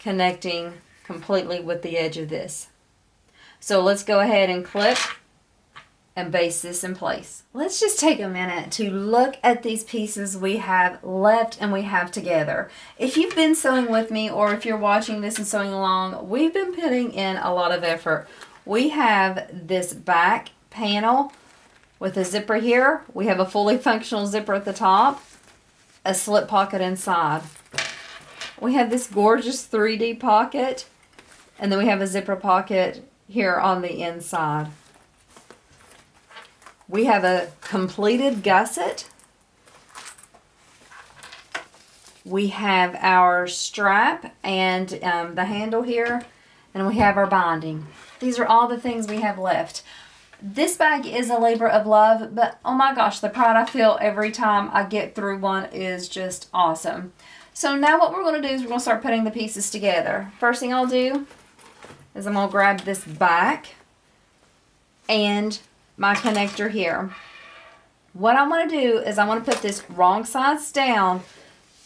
connecting completely with the edge of this. So let's go ahead and clip and baste this in place. Let's just take a minute to look at these pieces we have left and we have together. If you've been sewing with me or if you're watching this and sewing along, we've been putting in a lot of effort. We have this back panel with a zipper here. We have a fully functional zipper at the top, a slip pocket inside. We have this gorgeous 3D pocket, and then we have a zipper pocket here on the inside. We have a completed gusset. We have our strap and the handle here, and we have our binding. These are all the things we have left. This bag is a labor of love, but oh my gosh, the pride I feel every time I get through one is just awesome. So now what we're going to do is we're going to start putting the pieces together. First thing I'll do is I'm going to grab this back and my connector here. What I want to do is I want to put this wrong sides down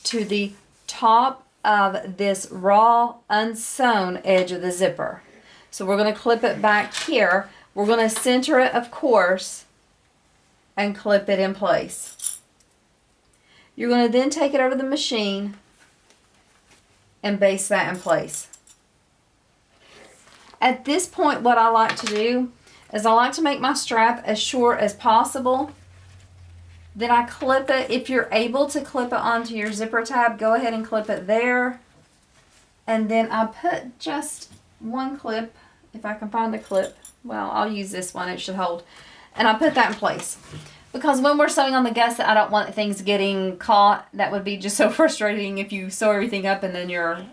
to the top of this raw unsewn edge of the zipper. So we're going to clip it back here. We're going to center it, of course, and clip it in place. You're going to then take it over the machine and baste that in place. At this point, what I like to do is I like to make my strap as short as possible Then I clip it. If you're able to clip it onto your zipper tab, go ahead and clip it there. And then I put just one clip, if I can find the clip. Well, I'll use this one, it should hold. And I put that in place. Because when we're sewing on the gusset, I don't want things getting caught. That would be just so frustrating if you sew everything up and then your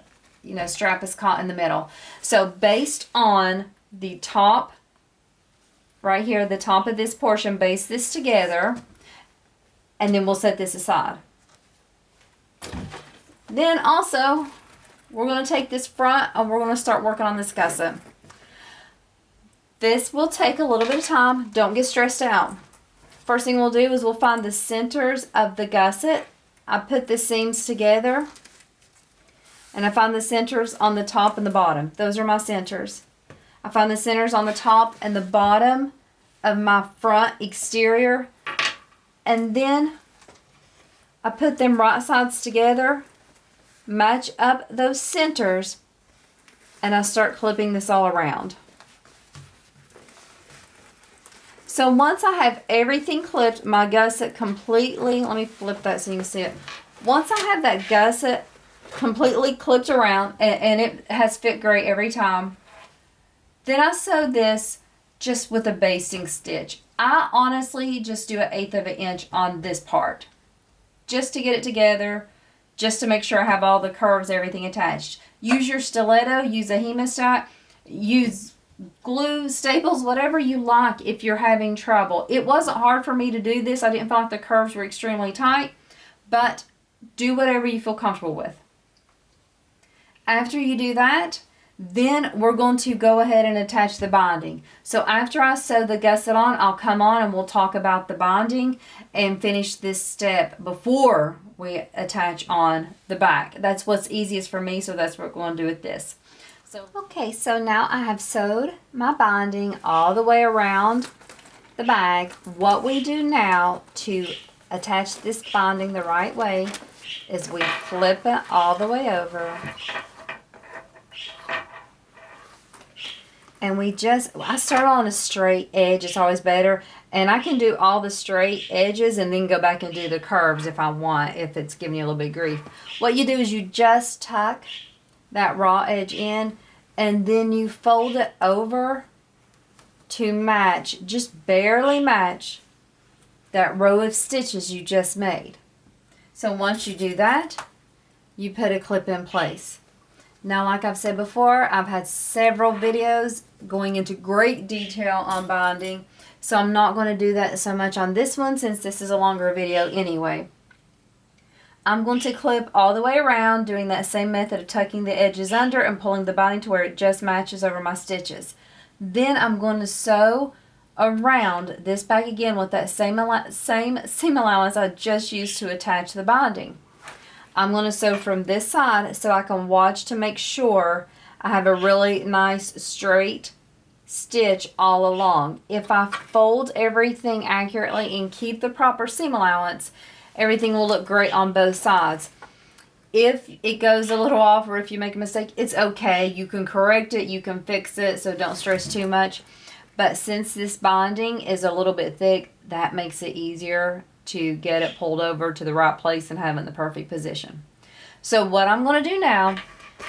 strap is caught in the middle. So based on the top, right here, the top of this portion, baste this together. And then we'll set this aside. Then also, we're going to take this front and we're going to start working on this gusset. This will take a little bit of time. Don't get stressed out. First thing we'll do is we'll find the centers of the gusset. I put the seams together and I find the centers on the top and the bottom. Those are my centers. I find the centers on the top and the bottom of my front exterior, and then I put them right sides together, match up those centers, and I start clipping this all around. So once I have everything clipped, my gusset completely, let me flip that so you can see it. Once I have that gusset completely clipped around, and it has fit great every time, then I sew this just with a basting stitch. I honestly just do 1/8 of an inch on this part, just to get it together, just to make sure I have all the curves, everything attached. Use your stiletto, use a hemostat, use glue, staples, whatever you like if you're having trouble. It wasn't hard for me to do this. I didn't feel like the curves were extremely tight, but do whatever you feel comfortable with. After you do that, then we're going to go ahead and attach the binding. So after I sew the gusset on, I'll come on and we'll talk about the binding and finish this step before we attach on the back. That's what's easiest for me, so that's what we're going to do with this. Okay, so now I have sewed my binding all the way around the bag. What we do now to attach this binding the right way is we flip it all the way over. And I start on a straight edge, it's always better. And I can do all the straight edges and then go back and do the curves if I want, if it's giving you a little bit of grief. What you do is you just tuck that raw edge in and then you fold it over to match, just barely match, that row of stitches you just made. So once you do that, you put a clip in place. Now, like I've said before, I've had several videos going into great detail on binding, so I'm not going to do that so much on this one since this is a longer video anyway. I'm going to clip all the way around, doing that same method of tucking the edges under and pulling the binding to where it just matches over my stitches. Then I'm going to sew around this back again with that same seam allowance I just used to attach the binding. I'm going to sew from this side so I can watch to make sure I have a really nice straight stitch all along. If I fold everything accurately and keep the proper seam allowance, everything will look great on both sides. If it goes a little off or if you make a mistake, it's okay. You can correct it, you can fix it, so don't stress too much. But since this binding is a little bit thick, that makes it easier to get it pulled over to the right place and have it in the perfect position. So what I'm going to do now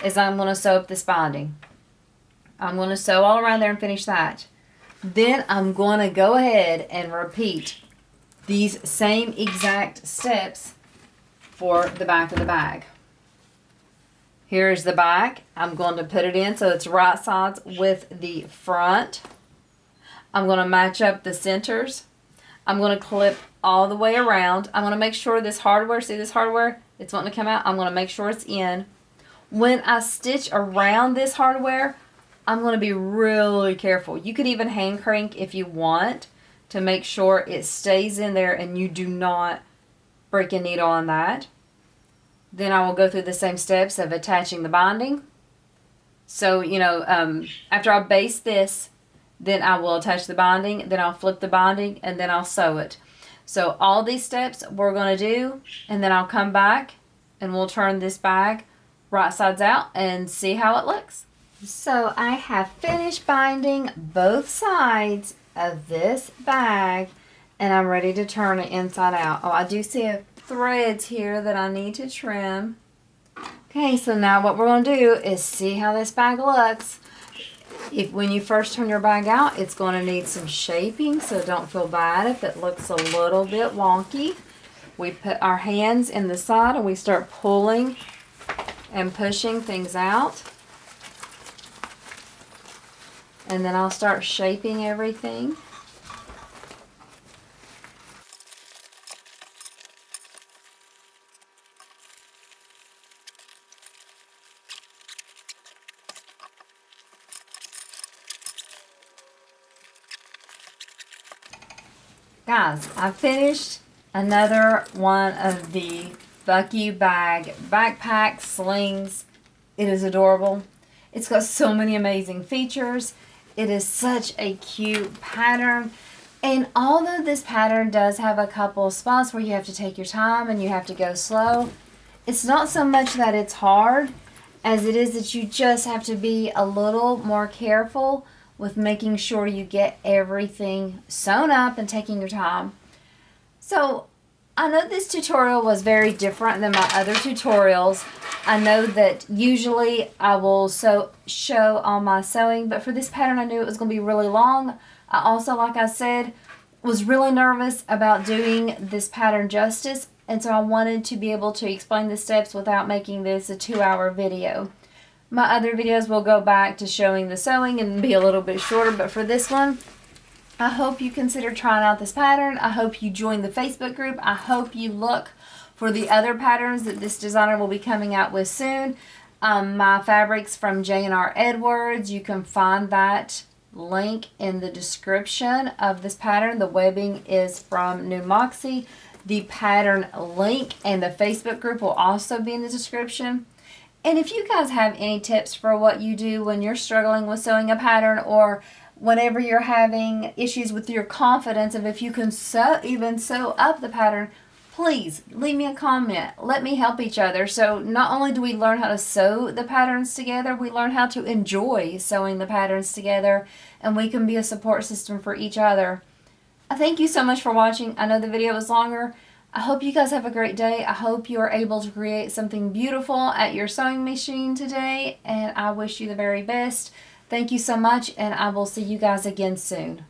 is I'm going to sew up this binding. I'm going to sew all around there and finish that. Then I'm going to go ahead and repeat these same exact steps for the back of the bag. Here's the back. I'm going to put it in so it's right sides with the front. I'm going to match up the centers. I'm going to clip all the way around. I'm going to make sure this hardware, see this hardware? It's wanting to come out. I'm going to make sure it's in. When I stitch around this hardware, I'm going to be really careful. You could even hand crank if you want to make sure it stays in there and you do not break a needle on that. Then I will go through the same steps of attaching the binding. So, after I baste this, then I will attach the binding, then I'll flip the binding, and then I'll sew it. So all these steps we're going to do, and then I'll come back and we'll turn this bag right sides out and see how it looks. So I have finished binding both sides of this bag, and I'm ready to turn it inside out. Oh, I do see threads here that I need to trim. Okay, so now what we're going to do is see how this bag looks. When you first turn your bag out, it's going to need some shaping, so don't feel bad if it looks a little bit wonky. We put our hands in the side and we start pulling and pushing things out. And then I'll start shaping everything. Guys, I finished another one of the Bucky bag backpack slings. It is adorable. It's got so many amazing features. It is such a cute pattern. And although this pattern does have a couple of spots where you have to take your time and you have to go slow, it's not so much that it's hard as it is that you just have to be a little more careful with making sure you get everything sewn up and taking your time. So I know this tutorial was very different than my other tutorials. I know that usually I will show all my sewing, but for this pattern I knew it was going to be really long. I also, like I said, was really nervous about doing this pattern justice, and so I wanted to be able to explain the steps without making this a 2-hour video. My other videos will go back to showing the sewing and be a little bit shorter, but for this one, I hope you consider trying out this pattern. I hope you join the Facebook group. I hope you look for the other patterns that this designer will be coming out with soon. My fabrics from J&R Edwards, you can find that link in the description of this pattern. The webbing is from New Moxie. The pattern link and the Facebook group will also be in the description. And if you guys have any tips for what you do when you're struggling with sewing a pattern, or whenever you're having issues with your confidence of if you can even sew up the pattern, please leave me a comment. Let me help each other. So not only do we learn how to sew the patterns together, we learn how to enjoy sewing the patterns together, and we can be a support system for each other. I thank you so much for watching. I know the video was longer. I hope you guys have a great day. I hope you are able to create something beautiful at your sewing machine today, and I wish you the very best. Thank you so much, and I will see you guys again soon.